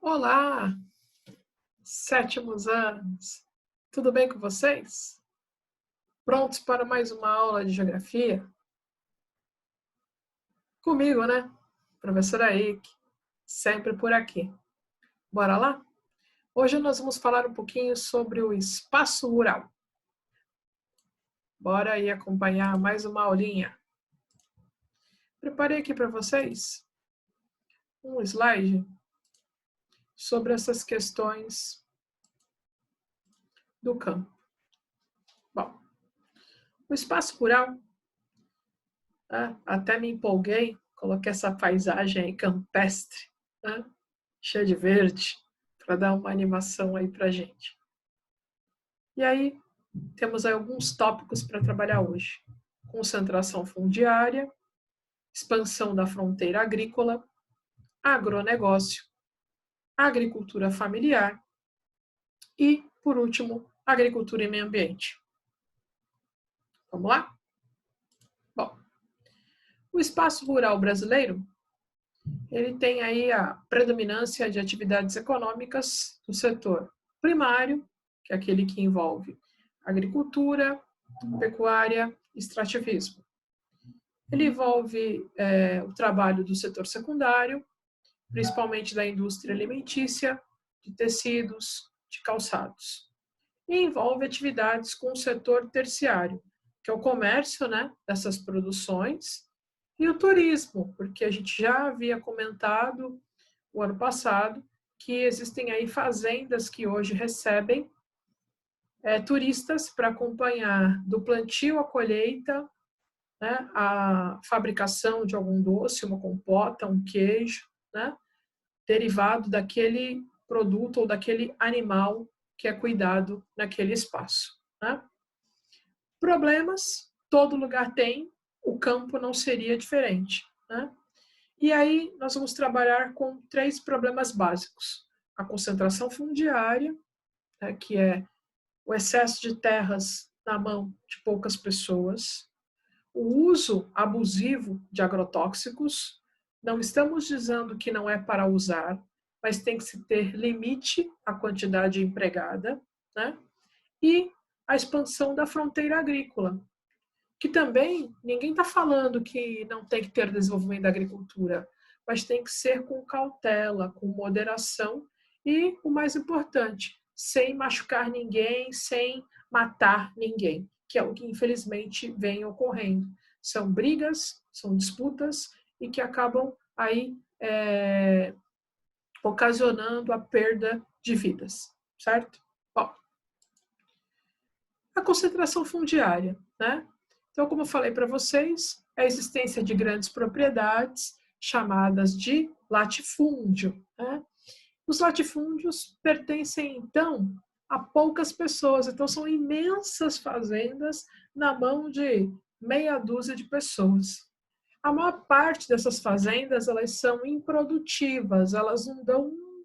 Olá, sétimos anos. Tudo bem com vocês? Prontos para mais uma aula de geografia? Comigo, né? Professora Eike, sempre por aqui. Bora lá? Hoje nós vamos falar um pouquinho sobre o espaço rural. Bora aí acompanhar mais uma aulinha. Preparei aqui para vocês um slide sobre essas questões do campo. Bom, o espaço rural, até me empolguei, coloquei essa paisagem aí campestre, né? Cheia de verde, para dar uma animação aí para a gente. E aí, temos aí alguns tópicos para trabalhar hoje. Concentração fundiária, expansão da fronteira agrícola, agronegócio, agricultura familiar e, por último, agricultura e meio ambiente. Vamos lá? Bom, o espaço rural brasileiro, ele tem aí a predominância de atividades econômicas do setor primário, que é aquele que envolve agricultura, pecuária e extrativismo. Ele envolve o trabalho do setor secundário, principalmente da indústria alimentícia, de tecidos, de calçados. E envolve atividades com o setor terciário, que é o comércio, né, dessas produções, e o turismo, porque a gente já havia comentado o ano passado que existem aí fazendas que hoje recebem turistas para acompanhar do plantio à colheita, né, a fabricação de algum doce, uma compota, um queijo, né, derivado daquele produto ou daquele animal que é cuidado naquele espaço. Né? Problemas, todo lugar tem, o campo não seria diferente. Né? E aí nós vamos trabalhar com 3 problemas básicos. A concentração fundiária, né, que é o excesso de terras na mão de poucas pessoas, o uso abusivo de agrotóxicos. Não estamos dizendo que não é para usar, mas tem que se ter limite à quantidade empregada, né? E a expansão da fronteira agrícola, que também ninguém está falando que não tem que ter desenvolvimento da agricultura, mas tem que ser com cautela, com moderação e, o mais importante, sem machucar ninguém, sem matar ninguém, que é o que infelizmente vem ocorrendo. São brigas, são disputas e que acabam aí ocasionando a perda de vidas, certo? Bom, a concentração fundiária, né? Então, como eu falei para vocês, a existência de grandes propriedades chamadas de latifúndio. Né? Os latifúndios pertencem, então, a poucas pessoas. Então, são imensas fazendas na mão de meia dúzia de pessoas. A maior parte dessas fazendas, elas são improdutivas, elas não dão um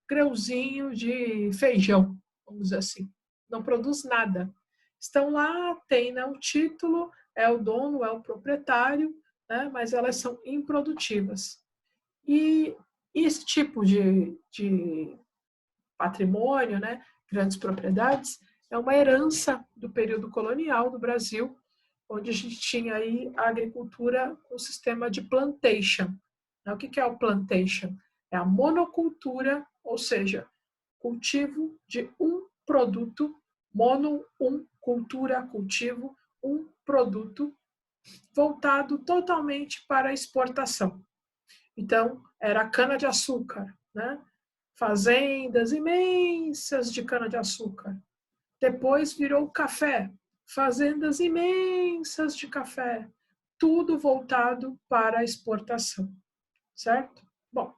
grãozinho de feijão, vamos dizer assim. Não produz nada. Estão lá, tem, né, o título, é o dono, é o proprietário, né, mas elas são improdutivas. E esse tipo de patrimônio, né, grandes propriedades, é uma herança do período colonial do Brasil, onde a gente tinha aí a agricultura com o sistema de plantation. O que é o plantation? É a monocultura, ou seja, cultivo de um produto, cultura, cultivo, um produto voltado totalmente para a exportação. Então, era cana-de-açúcar, né? Fazendas imensas de cana-de-açúcar. Depois virou café, fazendas imensas de café, tudo voltado para a exportação, certo? Bom,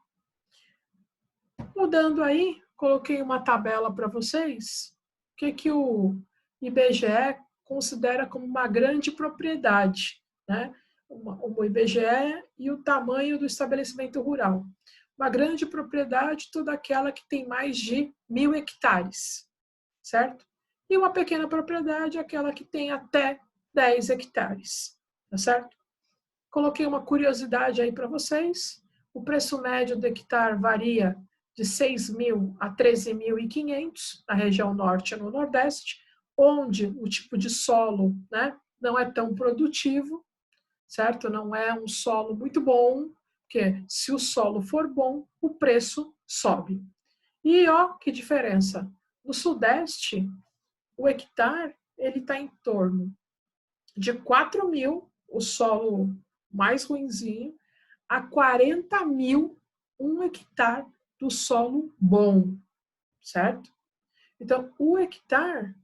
mudando aí, coloquei uma tabela para vocês, que o IBGE considera como uma grande propriedade, né? O IBGE e o tamanho do estabelecimento rural. Uma grande propriedade, toda aquela que tem mais de 1.000 hectares, certo? E uma pequena propriedade, aquela que tem até 10 hectares, tá certo? Coloquei uma curiosidade aí para vocês. O preço médio do hectare varia de 6.000 a 13.500 na região norte e no nordeste, onde o tipo de solo, né, não é tão produtivo, certo? Não é um solo muito bom, porque se o solo for bom, o preço sobe. E ó, que diferença! No sudeste, o hectare ele está em torno de 4.000, o solo mais ruinzinho, a 40.000 um hectare do solo bom, certo? Então, o hectare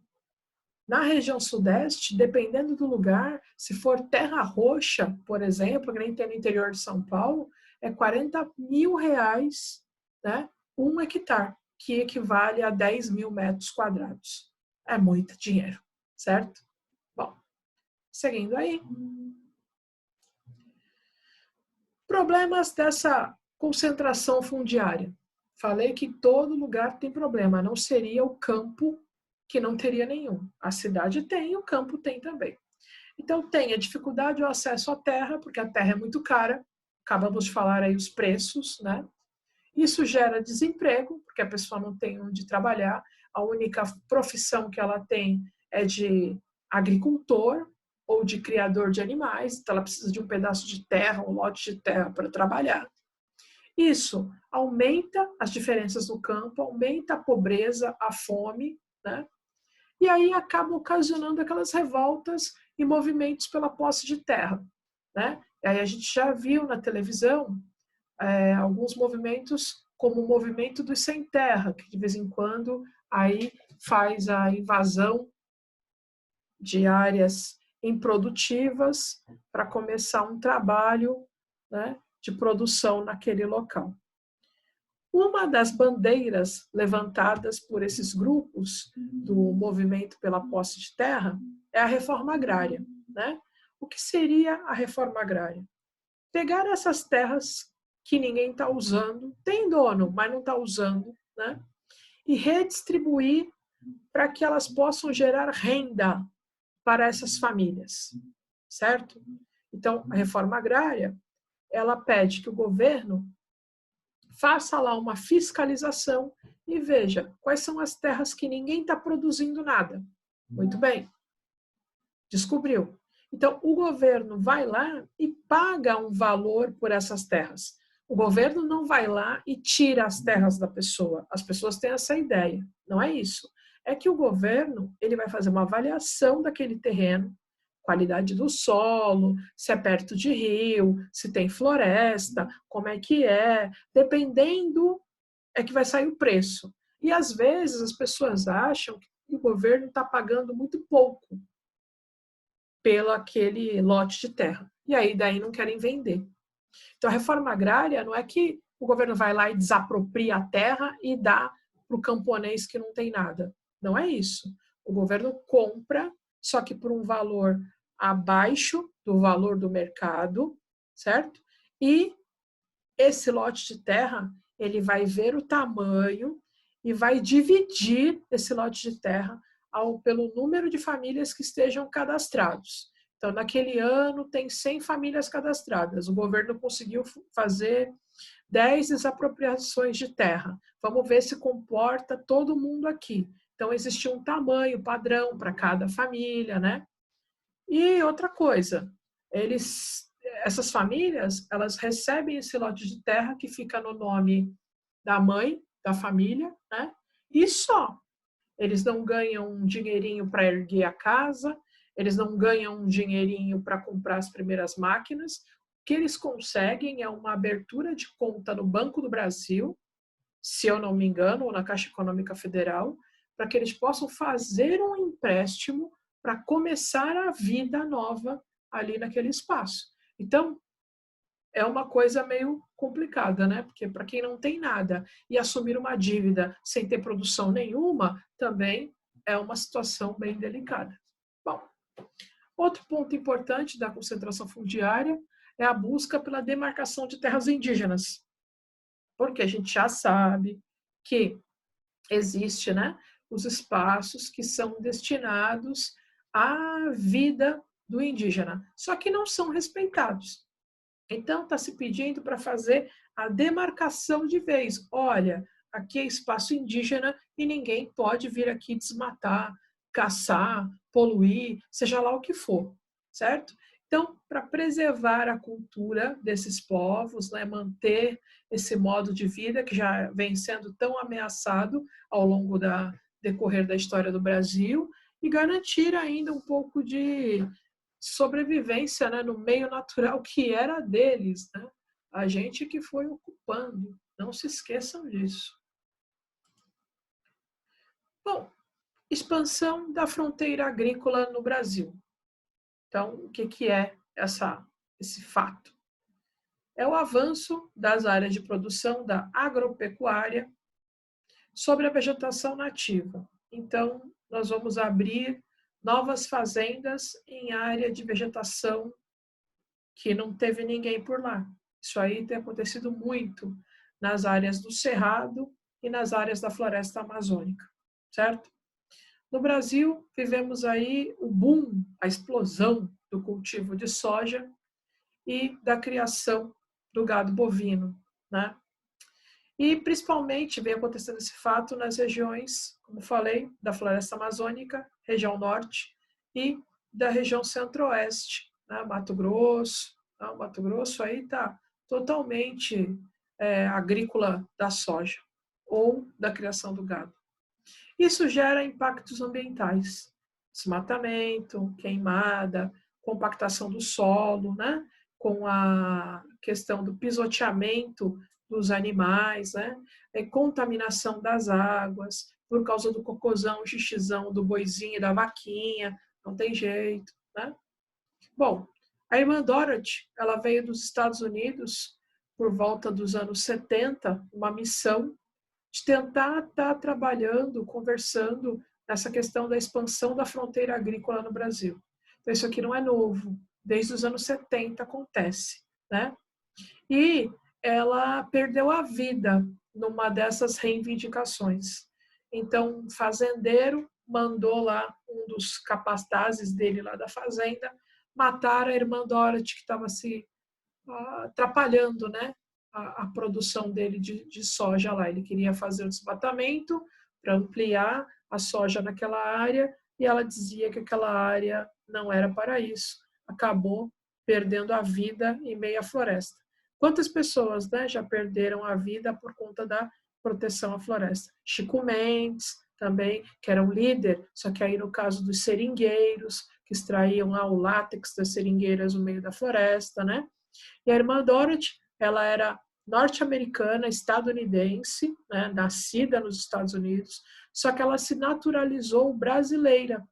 na região sudeste, dependendo do lugar, se for terra roxa, por exemplo, que nem tem no interior de São Paulo, é R$ 40.000, né, um hectare, que equivale a 10.000 metros quadrados. É muito dinheiro, certo? Bom, seguindo aí. Problemas dessa concentração fundiária. Falei que todo lugar tem problema, não seria o campo que não teria nenhum. A cidade tem, o campo tem também. Então tem a dificuldade do acesso à terra, porque a terra é muito cara, acabamos de falar aí os preços, né? Isso gera desemprego, porque a pessoa não tem onde trabalhar, a única profissão que ela tem é de agricultor ou de criador de animais, então ela precisa de um pedaço de terra, um lote de terra para trabalhar. Isso aumenta as diferenças no campo, aumenta a pobreza, a fome, né? E aí acaba ocasionando aquelas revoltas e movimentos pela posse de terra, né? E aí a gente já viu na televisão alguns movimentos, como o movimento dos sem terra, que de vez em quando aí faz a invasão de áreas improdutivas para começar um trabalho, né, de produção naquele local. Uma das bandeiras levantadas por esses grupos do movimento pela posse de terra é a reforma agrária, né? O que seria a reforma agrária? Pegar essas terras que ninguém está usando, tem dono, mas não está usando, né? E redistribuir para que elas possam gerar renda para essas famílias, certo? Então, a reforma agrária, ela pede que o governo faça lá uma fiscalização e veja quais são as terras que ninguém está produzindo nada. Muito bem, descobriu. Então, o governo vai lá e paga um valor por essas terras. O governo não vai lá e tira as terras da pessoa. As pessoas têm essa ideia. Não é isso. É que o governo ele vai fazer uma avaliação daquele terreno, qualidade do solo, se é perto de rio, se tem floresta, como é que é. Dependendo, é que vai sair o preço. E, às vezes, as pessoas acham que o governo está pagando muito pouco pelo aquele lote de terra. E aí daí não querem vender. Então a reforma agrária não é que o governo vai lá e desapropria a terra e dá para o camponês que não tem nada. Não é isso. O governo compra, só que por um valor abaixo do valor do mercado, certo? E esse lote de terra, ele vai ver o tamanho e vai dividir esse lote de terra pelo número de famílias que estejam cadastrados. Então, naquele ano, tem 100 famílias cadastradas. O governo conseguiu fazer 10 desapropriações de terra. Vamos ver se comporta todo mundo aqui. Então, existe um tamanho padrão para cada família, né? E outra coisa, essas famílias, elas recebem esse lote de terra que fica no nome da mãe, da família, né? E só. Eles não ganham um dinheirinho para erguer a casa, eles não ganham um dinheirinho para comprar as primeiras máquinas. O que eles conseguem é uma abertura de conta no Banco do Brasil, se eu não me engano, ou na Caixa Econômica Federal, para que eles possam fazer um empréstimo para começar a vida nova ali naquele espaço. Então, é uma coisa meio complicada, né? Porque para quem não tem nada e assumir uma dívida sem ter produção nenhuma, também é uma situação bem delicada. Bom, outro ponto importante da concentração fundiária é a busca pela demarcação de terras indígenas, porque a gente já sabe que existe, né, os espaços que são destinados à vida do indígena, só que não são respeitados. Então, está se pedindo para fazer a demarcação de vez. Olha, aqui é espaço indígena e ninguém pode vir aqui desmatar, caçar, poluir, seja lá o que for, certo? Então, para preservar a cultura desses povos, né, manter esse modo de vida que já vem sendo tão ameaçado ao longo da decorrer da história do Brasil e garantir ainda um pouco de sobrevivência, né, no meio natural que era deles, né? A gente que foi ocupando, não se esqueçam disso. Bom, expansão da fronteira agrícola no Brasil. Então, o que é esse fato? É o avanço das áreas de produção da agropecuária sobre a vegetação nativa. Então, nós vamos abrir novas fazendas em área de vegetação que não teve ninguém por lá. Isso aí tem acontecido muito nas áreas do Cerrado e nas áreas da floresta amazônica, certo? No Brasil, vivemos aí o boom, a explosão do cultivo de soja e da criação do gado bovino, né? E principalmente vem acontecendo esse fato nas regiões, como falei, da floresta amazônica, região norte e da região centro-oeste, né? Mato Grosso. O Mato Grosso aí está totalmente agrícola da soja ou da criação do gado. Isso gera impactos ambientais, desmatamento, queimada, compactação do solo, né? Com a questão do pisoteamento dos animais, né? Contaminação das águas, por causa do cocôzão, xixizão do boizinho e da vaquinha, não tem jeito, né? Bom, a irmã Dorothy, ela veio dos Estados Unidos por volta dos anos 70, uma missão de tentar estar trabalhando, conversando nessa questão da expansão da fronteira agrícola no Brasil. Então, isso aqui não é novo, desde os anos 70 acontece, né? E ela perdeu a vida numa dessas reivindicações. Então, um fazendeiro mandou lá um dos capatazes dele lá da fazenda matar a irmã Dorothy, que estava se atrapalhando, né, a produção dele de soja lá. Ele queria fazer o desmatamento para ampliar a soja naquela área e ela dizia que aquela área não era para isso. Acabou perdendo a vida em meio à floresta. Quantas pessoas, né, já perderam a vida por conta da proteção à floresta? Chico Mendes também, que era um líder, só que aí no caso dos seringueiros, que extraíam lá o látex das seringueiras no meio da floresta, né? E a irmã Dorothy, ela era norte-americana, estadunidense, né, nascida nos Estados Unidos, só que ela se naturalizou brasileira,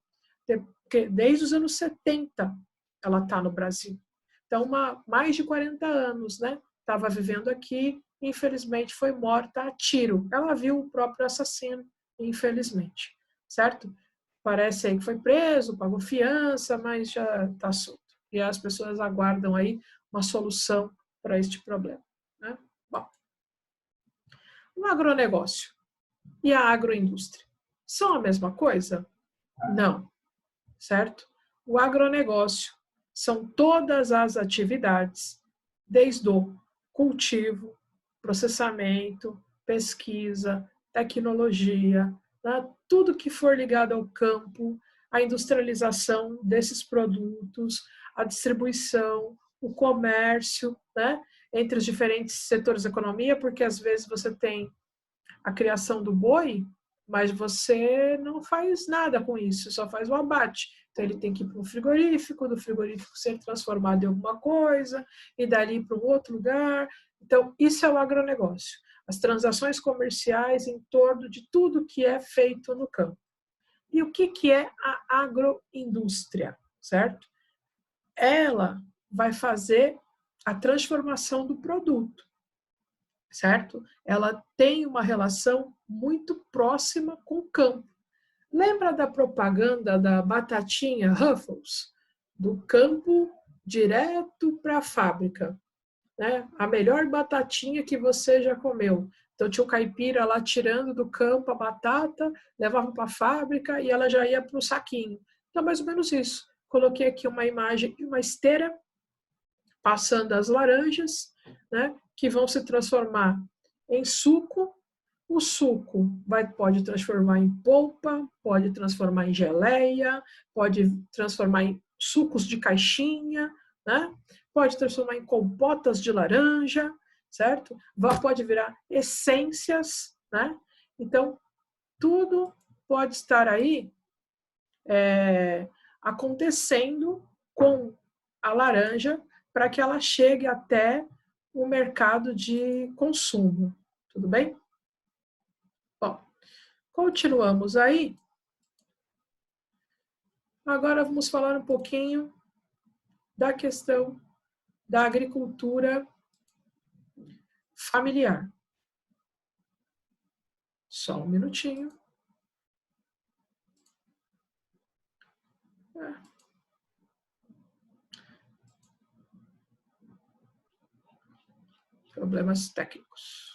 porque desde os anos 70 ela está no Brasil. Então, mais de 40 anos, né? Estava vivendo aqui, infelizmente foi morta a tiro. Ela viu o próprio assassino, infelizmente, certo? Parece aí que foi preso, pagou fiança, mas já está solto. E as pessoas aguardam aí uma solução para este problema, né? Bom, o agronegócio e a agroindústria são a mesma coisa? Não, certo? O agronegócio são todas as atividades, desde o cultivo, processamento, pesquisa, tecnologia, né? Tudo que for ligado ao campo, a industrialização desses produtos, a distribuição, o comércio, né? Entre os diferentes setores da economia, porque às vezes você tem a criação do boi, mas você não faz nada com isso, só faz o abate. Então ele tem que ir para um frigorífico, do frigorífico ser transformado em alguma coisa, e dali para um outro lugar. Então, isso é o agronegócio. As transações comerciais em torno de tudo que é feito no campo. E o que é a agroindústria, certo? Ela vai fazer a transformação do produto, certo? Ela tem uma relação muito próxima com o campo. Lembra da propaganda da batatinha Ruffles? Do campo direto para a fábrica, né? A melhor batatinha que você já comeu. Então tinha o caipira lá tirando do campo a batata, levava para a fábrica e ela já ia para o saquinho. Então, mais ou menos isso. Coloquei aqui uma imagem de uma esteira passando as laranjas, né, que vão se transformar em suco, O suco pode transformar em polpa, pode transformar em geleia, pode transformar em sucos de caixinha, né? Pode transformar em compotas de laranja, certo? Pode virar essências, né? Então, tudo pode estar aí acontecendo com a laranja para que ela chegue até o mercado de consumo. Tudo bem? Bom, continuamos aí. Agora vamos falar um pouquinho da questão da agricultura familiar. Só um minutinho. Problemas técnicos.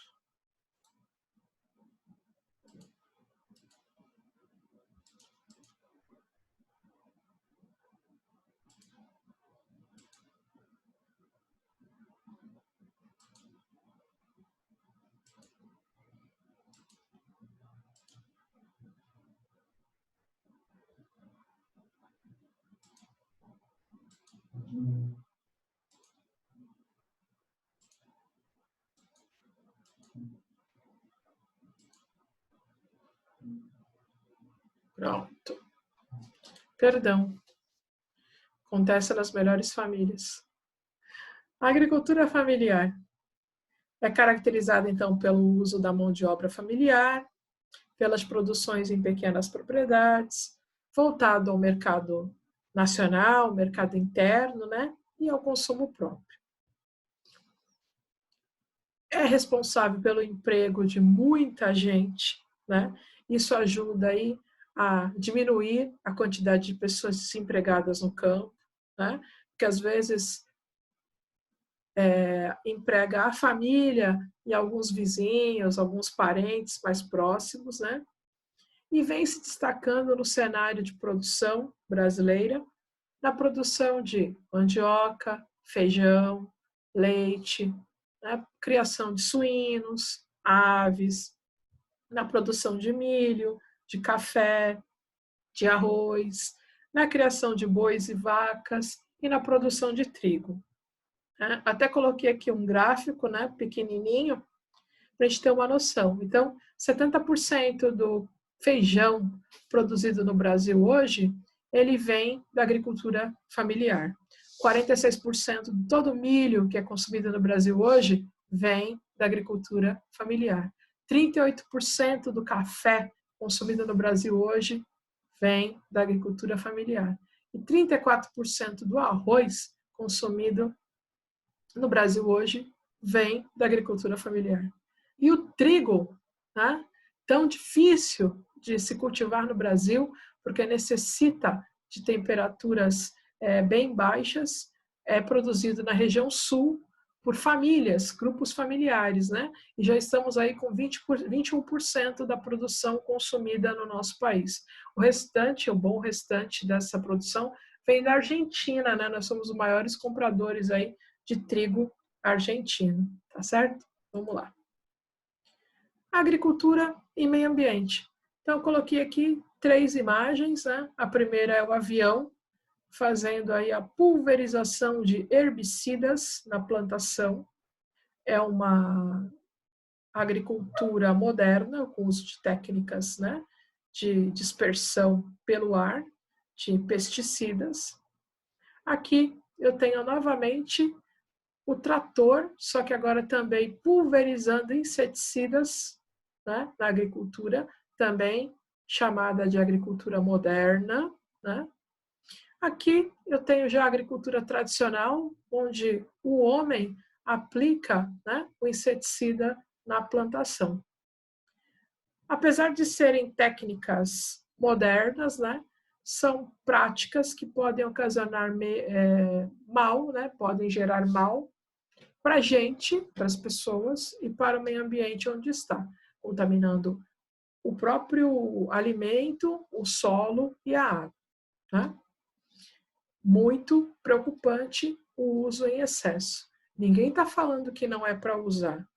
Pronto. Perdão. Acontece nas melhores famílias. A agricultura familiar é caracterizada, então, pelo uso da mão de obra familiar, pelas produções em pequenas propriedades, voltado ao mercado nacional, mercado interno, né? E ao consumo próprio. É responsável pelo emprego de muita gente, né? Isso ajuda aí a diminuir a quantidade de pessoas desempregadas no campo, né? Porque às vezes emprega a família e alguns vizinhos, alguns parentes mais próximos, né? E vem se destacando no cenário de produção brasileira, na produção de mandioca, feijão, leite, né? Criação de suínos, aves, na produção de milho, de café, de arroz, na criação de bois e vacas e na produção de trigo. Até coloquei aqui um gráfico, né, pequenininho, para a gente ter uma noção. Então, 70% do feijão produzido no Brasil hoje, ele vem da agricultura familiar. 46% de todo o milho que é consumido no Brasil hoje vem da agricultura familiar. 38% do café consumido no Brasil hoje vem da agricultura familiar. E 34% do arroz consumido no Brasil hoje vem da agricultura familiar. E o trigo, né, tão difícil de se cultivar no Brasil, porque necessita de temperaturas bem baixas, é produzido na região sul por famílias, grupos familiares, né? E já estamos aí com 21% da produção consumida no nosso país. O restante, o bom restante dessa produção vem da Argentina, né? Nós somos os maiores compradores aí de trigo argentino, tá certo? Vamos lá. Agricultura e meio ambiente. Então, eu coloquei aqui 3 imagens, né? A primeira é o avião fazendo aí a pulverização de herbicidas na plantação. É uma agricultura moderna, com uso de técnicas, né, de dispersão pelo ar, de pesticidas. Aqui eu tenho novamente o trator, só que agora também pulverizando inseticidas, né, na agricultura, também chamada de agricultura moderna, né? Aqui eu tenho já a agricultura tradicional, onde o homem aplica, né, o inseticida na plantação. Apesar de serem técnicas modernas, né, são práticas que podem ocasionar mal, né, podem gerar mal para a gente, para as pessoas e para o meio ambiente onde está, contaminando o próprio alimento, o solo e a água. Né? Muito preocupante o uso em excesso. Ninguém está falando que não é para usar.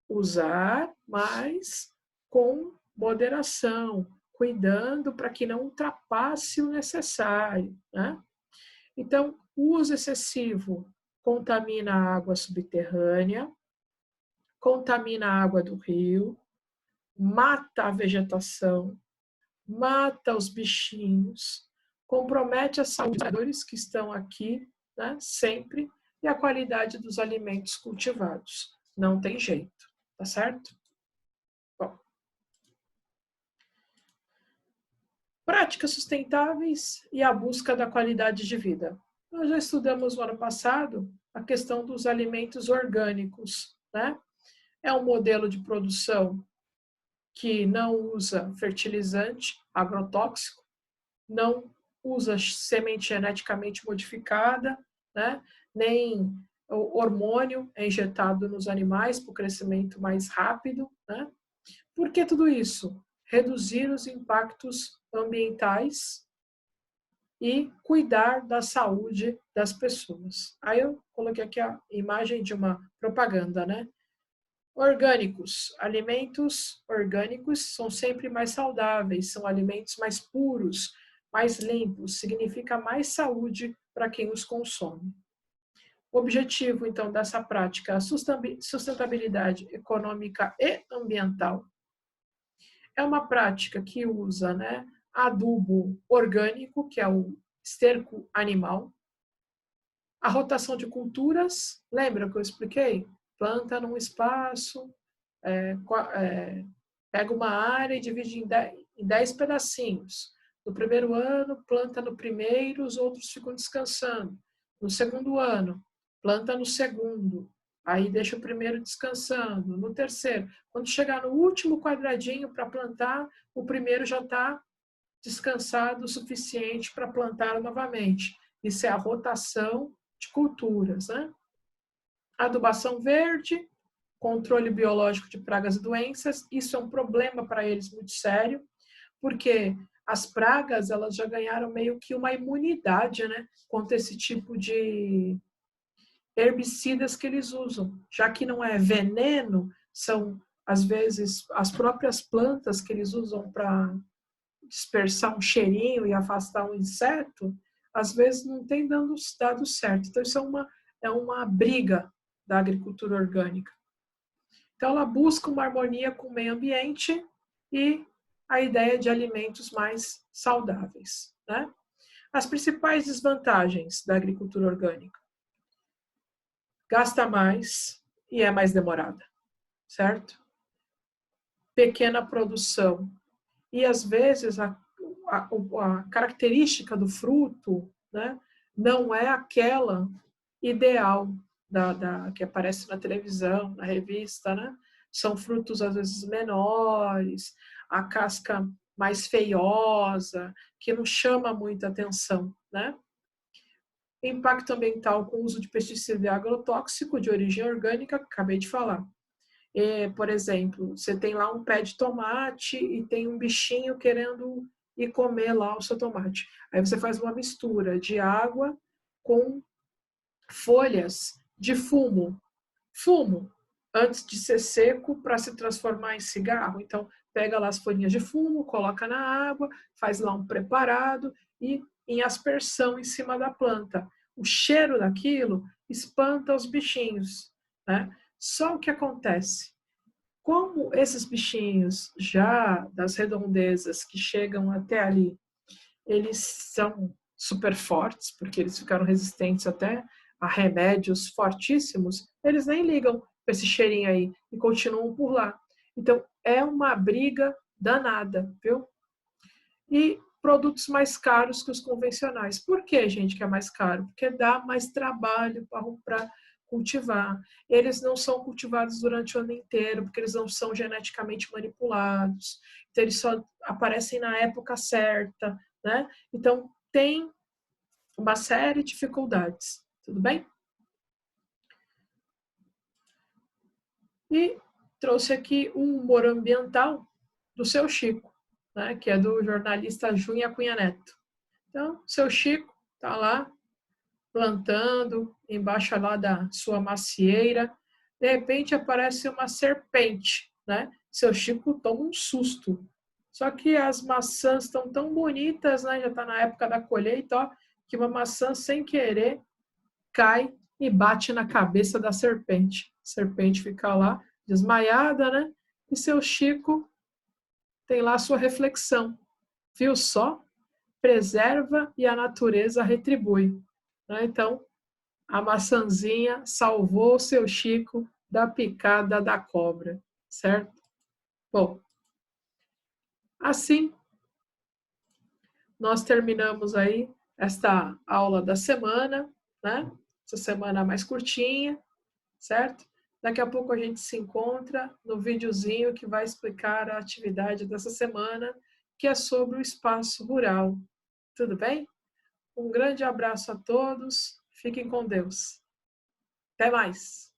Usar, mas com moderação, cuidando para que não ultrapasse o necessário, né? Então, o uso excessivo contamina a água subterrânea, contamina a água do rio, mata a vegetação, mata os bichinhos, compromete a saúde dos trabalhadores que estão aqui, né, sempre, e a qualidade dos alimentos cultivados. Não tem jeito, tá certo? Bom, práticas sustentáveis e a busca da qualidade de vida. Nós já estudamos no ano passado a questão dos alimentos orgânicos, né? É um modelo de produção que não usa fertilizante agrotóxico, não usa semente geneticamente modificada, né? Nem o hormônio é injetado nos animais para o crescimento mais rápido, né? Por que tudo isso? Reduzir os impactos ambientais e cuidar da saúde das pessoas. Aí eu coloquei aqui a imagem de uma propaganda, né? Orgânicos. Alimentos orgânicos são sempre mais saudáveis, são alimentos mais puros, mais limpos, significa mais saúde para quem os consome. O objetivo, então, dessa prática é a sustentabilidade econômica e ambiental. É uma prática que usa, né, adubo orgânico, que é o esterco animal, a rotação de culturas, lembra que eu expliquei? Planta num espaço, pega uma área e divide em 10 pedacinhos. No primeiro ano, planta no primeiro, os outros ficam descansando. No segundo ano, planta no segundo, aí deixa o primeiro descansando. No terceiro, quando chegar no último quadradinho para plantar, o primeiro já está descansado o suficiente para plantar novamente. Isso é a rotação de culturas, né? Adubação verde, controle biológico de pragas e doenças, isso é um problema para eles muito sério, porque as pragas elas já ganharam meio que uma imunidade, né, contra esse tipo de herbicidas que eles usam, já que não é veneno, são às vezes as próprias plantas que eles usam para dispersar um cheirinho e afastar um inseto, às vezes não tem dado certo. Então isso é uma briga da agricultura orgânica. Então, ela busca uma harmonia com o meio ambiente e a ideia de alimentos mais saudáveis, né? As principais desvantagens da agricultura orgânica: gasta mais e é mais demorada, certo? Pequena produção. E, às vezes, a característica do fruto, né, não é aquela ideal que aparece na televisão, na revista, né? São frutos, às vezes, menores, a casca mais feiosa, que não chama muita atenção, né? Impacto ambiental com o uso de pesticida e agrotóxico de origem orgânica, acabei de falar. Por exemplo, você tem lá um pé de tomate e tem um bichinho querendo ir comer lá o seu tomate. Aí você faz uma mistura de água com folhas de fumo. Fumo, antes de ser seco, para se transformar em cigarro. Então, pega lá as folhinhas de fumo, coloca na água, faz lá um preparado e em aspersão em cima da planta. O cheiro daquilo espanta os bichinhos, né? Só o que acontece? Como esses bichinhos já das redondezas que chegam até ali, eles são super fortes, porque eles ficaram resistentes até a remédios fortíssimos, eles nem ligam para esse cheirinho aí e continuam por lá. Então, é uma briga danada, viu? E produtos mais caros que os convencionais. Por que, gente, que é mais caro? Porque dá mais trabalho para cultivar. Eles não são cultivados durante o ano inteiro, porque eles não são geneticamente manipulados. Então, eles só aparecem na época certa, né? Então, tem uma série de dificuldades. Tudo bem? E trouxe aqui um humor ambiental do seu Chico, né, que é do jornalista Júnia Cunha Neto. Então, seu Chico está lá plantando embaixo lá da sua macieira. De repente aparece uma serpente, né, Seu Chico toma um susto. Só que as maçãs estão tão bonitas, né? Já está na época da colheita, ó, que uma maçã sem querer cai e bate na cabeça da serpente. A serpente fica lá desmaiada, né? E seu Chico tem lá a sua reflexão. Viu só? Preserva e a natureza retribui. Né? Então, a maçãzinha salvou seu Chico da picada da cobra, certo? Bom, assim nós terminamos aí esta aula da semana, né? Essa semana mais curtinha, certo? Daqui a pouco a gente se encontra no videozinho que vai explicar a atividade dessa semana, que é sobre o espaço rural. Tudo bem? Um grande abraço a todos. Fiquem com Deus. Até mais!